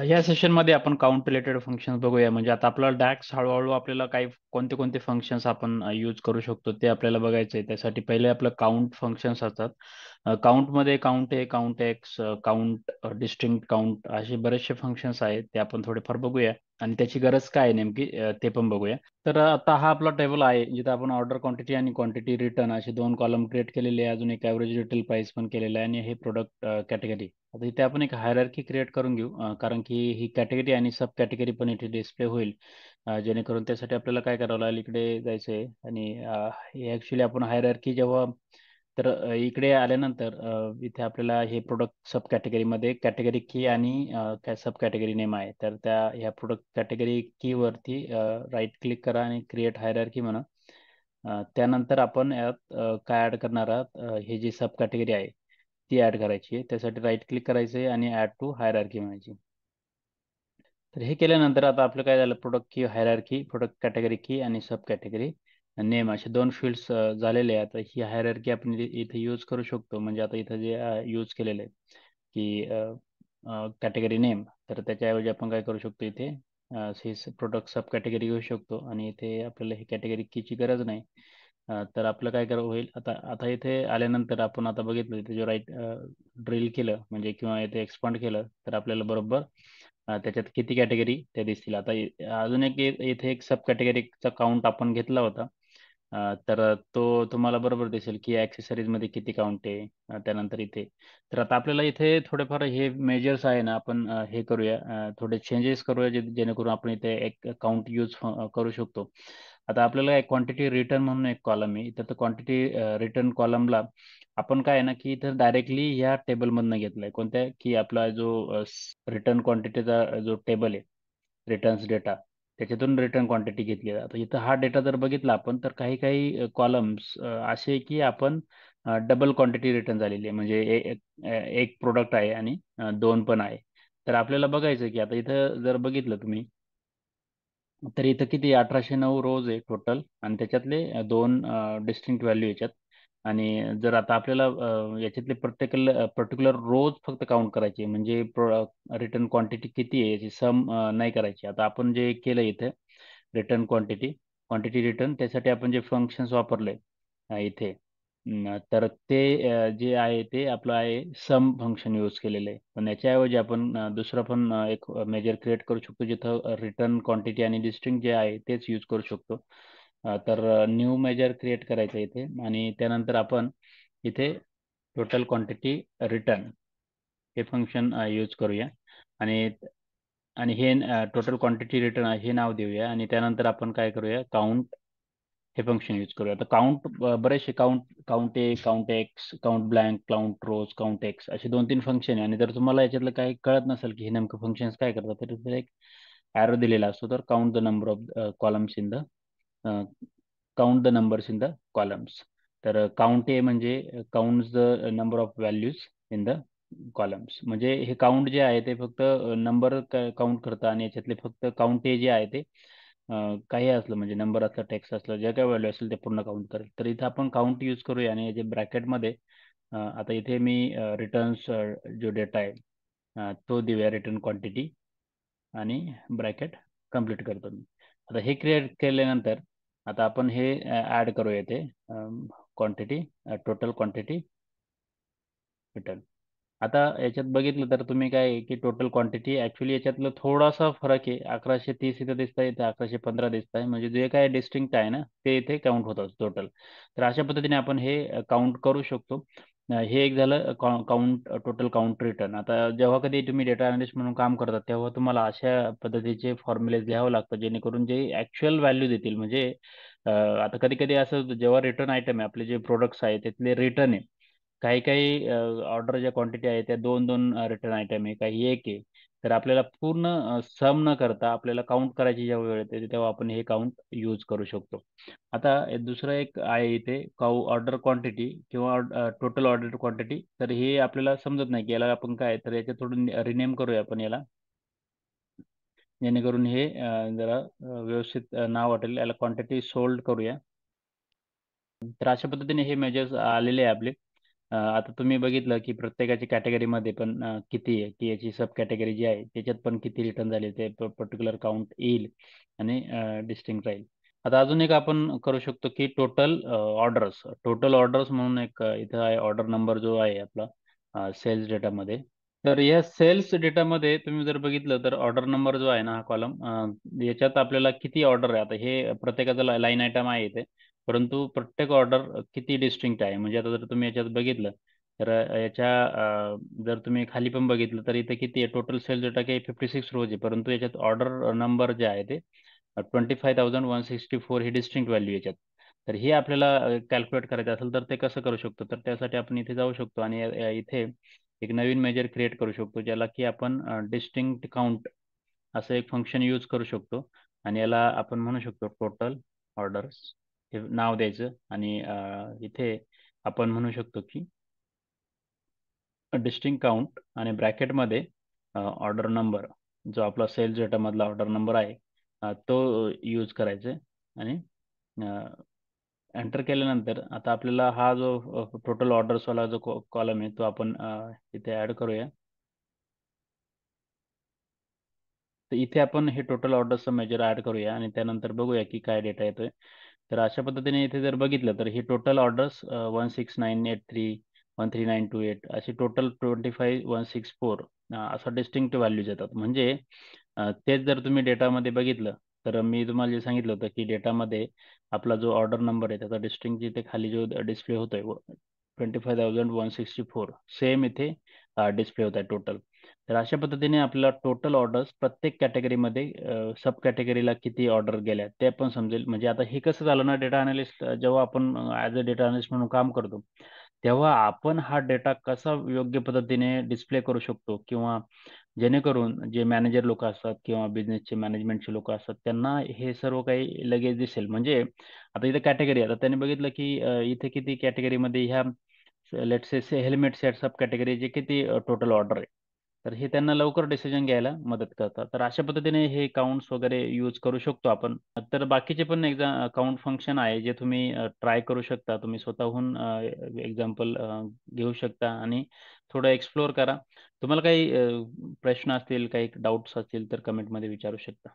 या सेशनमध्ये आपण काउंट रिलेटेड फंक्शन्स बघूया. म्हणजे आता आपल्याला डॅक्स हळूहळू आपल्याला काही कोणते कोणते फंक्शन्स आपण यूज करू शकतो ते आपल्याला बघायचं आहे. त्यासाठी पहिले आपलं काउंट फंक्शन्स असतात. काउंटमध्ये count A, count X, count distinct count असे बरेचसे फंक्शन्स आहेत. ते आपण थोडेफार बघूया आणि त्याची गरज काय आहे नेमकी ते पण बघूया. तर आता हा आपला टेबल आहे जिथे आपण ऑर्डर क्वांटिटी आणि क्वांटिटी रिटर्न असे दोन कॉलम क्रिएट केलेले आहे. अजून एक ॲव्हरेज रिटेल प्राइस पण केलेलं आहे आणि हे प्रोडक्ट कॅटेगरी. आता इथे आपण एक हायरार्की क्रिएट करून घेऊ कारण की ही कॅटेगरी आणि सब कॅटेगरी पण इथे डिस्प्ले होईल. जेणेकरून त्यासाठी आपल्याला काय करावं लागेल, इकडे जायचं आहे आणि हे ॲक्च्युली आपण हायरार्की जेव्हा तर इकडे आल्यानंतर इथे आपल्याला हे प्रोडक्ट सब कॅटेगरीमध्ये कॅटेगरी की आणि काय सब कॅटेगरी नेम आहे. तर त्या ह्या प्रोडक्ट कॅटेगरी कीवरती राईट क्लिक करा आणि क्रिएट हायरार्की म्हणा. त्यानंतर आपण यात काय ॲड करणार आहात, हे जी सब कॅटेगरी आहे ती ॲड करायची आहे. त्यासाठी राईट क्लिक करायचं आहे आणि ॲड टू हायरार्की म्हणायची. तर हे केल्यानंतर आता आपलं काय झालं, प्रोडक्ट की हायरार्की, प्रोडक्ट कॅटेगरी की आणि सब कॅटेगरी नेम असे दोन फील्ड्स झालेले आहे. आता ही हायरार्की आपण इथे यूज करू शकतो. म्हणजे आता इथं जे यूज केलेलं आहे की कॅटेगरी नेम, तर त्याच्याऐवजी आपण काय करू शकतो, इथे हे प्रोडक्ट सब कॅटेगरी घेऊ शकतो आणि इथे आपल्याला ही कॅटेगरी कीची गरज नाही. तर आपलं काय करावं होईल, आता आता इथे आल्यानंतर आपण आता बघितलं इथे जो राईट ड्रिल केलं म्हणजे किंवा इथे एक्सपांड केलं तर आपल्याला बरोबर त्याच्यात किती कॅटेगरी त्या दिसतील. आता अजून एक इथे एक सब कॅटेगरीचा काउंट आपण घेतला होता. तर तो तुम्हाला बरोबर दिसेल की ॲक्सेसरीजमध्ये किती काउंट आहे. त्यानंतर इथे तर आता आपल्याला इथे थोडेफार हे मेजर्स आहे ना, आपण हे करूया, थोडे चेंजेस करूया जेणेकरून आपण इथे एक काउंट यूज करू शकतो. आता आपल्याला एक क्वांटिटी रिटर्न म्हणून एक कॉलम आहे. इथं तर क्वांटिटी रिटर्न कॉलमला आपण काय आहे ना की इथं डायरेक्टली ह्या टेबलमधनं घेतलाय, कोणत्या की आपला जो रिटर्न क्वांटिटीचा जो टेबल आहे, रिटर्न्स डेटा, त्याच्यातून रिटर्न क्वांटिटी घेतली आहे. आता इथं हा डेटा जर बघितला आपण तर काही काही कॉलम्स असे आहे की आपण डबल क्वांटिटी रिटर्न झालेली आहे. म्हणजे एक प्रोडक्ट आहे आणि दोन पण आहे. तर आपल्याला बघायचं की आता इथं जर बघितलं तुम्ही तर इथं किती 1809 रोज आहे टोटल आणि त्याच्यातले दोन डिस्टिंक्ट व्हॅल्यू याच्यात. आणि जर आता आपल्याला याच्यातले पर्टिक्युलर रोज फक्त काउंट करायचे म्हणजे रिटर्न क्वांटिटी किती आहे याची सम नाही करायची. आता आपण जे केलं इथे रिटर्न क्वांटिटी, क्वांटिटी रिटर्न, त्यासाठी आपण जे फंक्शन्स वापरले इथे तर ते जे आहे ते आपलं आहे सम फंक्शन यूज केलेलं आहे. पण याच्याऐवजी आपण दुसरं पण एक मेजर क्रिएट करू शकतो जिथं रिटर्न क्वांटिटी आणि डिस्टिंक्ट जे आहे तेच यूज करू शकतो. तर न्यू मेजर क्रिएट करायचं इथे आणि त्यानंतर आपण इथे टोटल क्वांटिटी रिटर्न हे फंक्शन यूज करूया आणि आणि हे टोटल क्वांटिटी रिटर्न हे नाव देऊया आणि त्यानंतर आपण काय करूया, काउंट हे फंक्शन यूज करूया. आता काउंट बरेचसे count, count A, count X, count blank, count rows, count X असे दोन तीन फंक्शन आहे. आणि जर तुम्हाला याच्यातलं काही कळत नसेल की हे नेमकं फंक्शन्स काय करतात तर तिथे एक ॲरो दिलेला असतो, तर count the number of columns in the count the numbers in the columns. तर काउंट ए म्हणजे count the number of values in the columns. म्हणजे हे काउंट जे आहे ते फक्त नंबर काउंट करतं आणि याच्यातले फक्त काउंट ए जे आहे ते काही असलं म्हणजे नंबर असलं, टेक्स्ट असलं, जे काही व्हॅल्यू असेल ते पूर्ण काउंट करेल. तर इथं आपण काउंट यूज करूया आणि याचे ब्रॅकेटमध्ये आता इथे मी रिटर्न्स जो डेटा आहे तो देऊया रिटर्न क्वांटिटी आणि ब्रॅकेट कंप्लीट करतो मी. आता हे क्रिएट केल्यानंतर आता आपण हे ॲड करूया इथे क्वांटिटी, टोटल क्वांटिटी रिटर्न. आता याच्यात बघितलं तर तुम्ही काय आहे की टोटल क्वांटिटी ॲक्च्युली याच्यातलं थोडासा फरक आहे. 1130 इथं दिसत आहे, इथे 1115 दिसत आहे. म्हणजे जे काय डिस्टिंक्ट आहे ना ते इथे काउंट होतं टोटल. तर अशा पद्धतीने आपण हे काउंट करू शकतो. हे एक झालं काउंट, टोटल काउंट रिटर्न. आता जेव्हा कधी तुम्ही डेटा अनालिस्ट म्हणून काम करतात तेव्हा तुम्हाला अशा पद्धतीचे फॉर्म्युलेज लिहावं लागतं जेणेकरून जे ॲक्च्युअल व्हॅल्यू देतील. म्हणजे आता कधी कधी असं होतं, जेव्हा रिटर्न आयटम आहे आपले जे प्रोडक्ट्स आहे त्यातले रिटर्न आहे, काही काही ऑर्डर ज्या क्वांटिटी आहे त्या दोन दोन रिटर्न आयटम आहे, काही एक आहे. तर आपल्याला पूर्ण सम न करता आपल्याला काउंट करायची जेव्हा वेळ येते तेव्हा आपण हे काउंट यूज करू शकतो. आता दुसरं एक आहे इथे ऑर्डर क्वांटिटी किंवा टोटल ऑर्डर क्वांटिटी. तर हे आपल्याला समजत नाही की याला आपण काय, तर याच्या थोडं रिनेम करूया आपण याला जेणेकरून हे जरा व्यवस्थित नाव वाटेल. याला क्वांटिटी सोल्ड करूया. तर अशा पद्धतीने हे मेजर्स आलेले आहे आपले. आता तुम्ही बघितलं की प्रत्येकाची कॅटेगरीमध्ये पण किती आहे, की याची सब कॅटेगरी जी आहे त्याच्यात पण किती रिटर्न झाले ते पर्टिक्युलर काउंट येईल आणि डिस्टिंक्ट राहील. आता अजून एक आपण करू शकतो की टोटल ऑर्डर्स म्हणून एक इथं आहे ऑर्डर नंबर जो आहे आपला सेल्स डेटामध्ये. तर या सेल्स डेटामध्ये तुम्ही जर बघितलं तर ऑर्डर नंबर जो आहे ना हा कॉलम, याच्यात आपल्याला किती ऑर्डर आहे आता हे प्रत्येकाचा लाईन आयटम आहे इथे, परंतु प्रत्येक ऑर्डर किती डिस्टिंक्ट आहे म्हणजे आता जर तुम्ही याच्यात बघितलं तर जर तुम्ही खाली पण बघितलं तर इथे किती आहे टोटल सेल्स डेटा काही 56 रोज आहे, परंतु याच्यात ऑर्डर नंबर जे आहे ते 25,164 ही डिस्टिंक्ट व्हॅल्यू याच्यात. तर हे आपल्याला कॅल्क्युलेट करायचं असेल तर ते कसं करू शकतो, तर त्यासाठी आपण इथे जाऊ शकतो आणि इथे एक नवीन मेजर क्रिएट करू शकतो ज्याला की आपण डिस्टिंक्ट काउंट असं एक फंक्शन यूज करू शकतो आणि याला आपण म्हणू शकतो टोटल ऑर्डर्स हे नाव द्यायचं आणि इथे आपण म्हणू शकतो की डिस्टिंक्ट काउंट आणि ब्रॅकेटमध्ये ऑर्डर नंबर जो आपला सेल्स डेटामधला ऑर्डर नंबर आहे तो यूज करायचा आहे आणि एंटर केल्यानंतर आता आपल्याला हा जो टोटल ऑर्डर्सवाला जो कॉलम आहे तो आपण इथे ॲड करूया. तर इथे आपण हे टोटल ऑर्डर्सचं मेजर ॲड करूया आणि त्यानंतर बघूया की काय डेटा येतोय. तर अशा पद्धतीने इथे जर बघितलं तर हे टोटल ऑर्डर्स 16983 13928 असे टोटल 25164 असं डिस्टिंक्ट व्हॅल्यूज येतात. म्हणजे तेच जर तुम्ही डेटामध्ये बघितलं तर मी तुम्हाला जे सांगितलं होतं की डेटामध्ये आपला जो ऑर्डर नंबर आहे त्याचा डिस्टिंक्ट जिथे खाली जो डिस्प्ले होतोय 25,164 सेम इथे डिस्प्ले होत आहे टोटल. तर अशा पद्धतीने आपल्याला टोटल ऑर्डर्स प्रत्येक कॅटेगरीमध्ये सब कॅटेगरीला किती ऑर्डर गेल्या ते पण समजेल. म्हणजे आता हे कसं झालं ना डेटा अनालिस्ट जेव्हा आपण ॲज अ डेटा अनालिस्ट म्हणून काम करतो तेव्हा आपण हा डेटा कसा योग्य पद्धतीने डिस्प्ले करू शकतो किंवा जेणेकरून जे मॅनेजर लोक असतात किंवा बिझनेसचे मॅनेजमेंटचे लोक असतात त्यांना हे सर्व काही लगेच दिसेल. म्हणजे आता इथे कॅटेगरी आता त्यांनी बघितलं की इथे किती कॅटेगरीमध्ये ह्या let's say helmet set sub category जे किती टोटल ऑर्डर आहे तर हे त्यांना लवकर डिसिजन घ्यायला मदत करतात. तर अशा पद्धतीने हे काउंट्स वगैरे यूज करू शकतो आपण. तर बाकीचे पण काउंट फंक्शन आहे जे तुम्ही ट्राय करू शकता. तुम्ही स्वतःहून एक्झाम्पल घेऊ शकता आणि थोडं एक्सप्लोअर करा. तुम्हाला काही प्रश्न असतील, काही डाऊट्स असतील तर कमेंटमध्ये विचारू शकता.